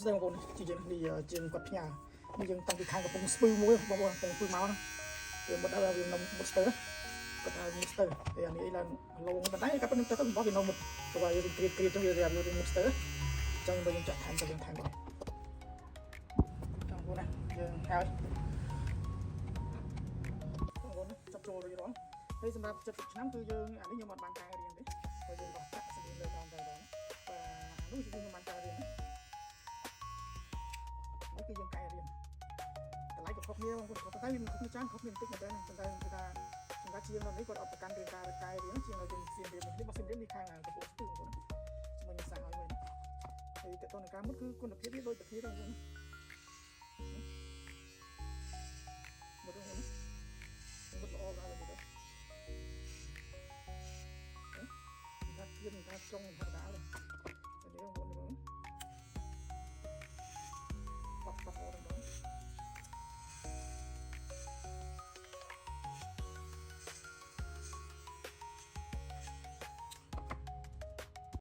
ស្ដីបងប្អូនជាយើងនេះយើងគាត់ផ្ញើនេះយើងតាំងពីខាងកំពង់ស្ពឺមួយបងប្អូនកំពង់ស្ពឺមកវាមុតដល់វានំមុតស្ទើគាត់ថាមុតស្ទើតែអានេះឡើងឡងប៉ុន្តែក៏ប៉ុន្តែរបស់វានំមុតព្រោះវាគ្រៀតចុះវាមុតស្ទើអញ្ចឹងយើងចាក់ថែមទៅយើងថែមបងបងប្អូនណាយើងហើយបងប្អូនចាប់ចូលរួចរាល់ហើយសម្រាប់70ឆ្នាំគឺយើងអានេះខ្ញុំអត់បានកែរៀងទេព្រោះយើងបោះចាក់ស្បៀងលើក្រោមទៅដល់បាទនោះគឺខ្ញុំបានកែរៀងនេះគឺយើងកែរៀងតម្លៃក៏ខុសគ្នាបងប្អូនប៉ុន្តែវាមិនខុសគ្នាច្រើនខុសគ្នាបន្តិចមែនទេប៉ុន្តែគឺថាសម្រាប់ជាងនេះគាត់អត់ប្រកាន់រឿងការកែរៀងជាងនៅជាងសៀនរៀងនេះមកសៀនរៀងនេះខាងកំពង់ស្ពឺបងប្អូនជាមួយនឹងសាឲ្យវិញហើយតើតើនឹងការមុតគឺគុណភាពវាដូចតែគ្នាទេបងប្អូនមើលទៅហ្នឹងមុតល្អដល់ទៅទៅថាគៀនថាចុងធម្មតាទេនេះបងប្អូន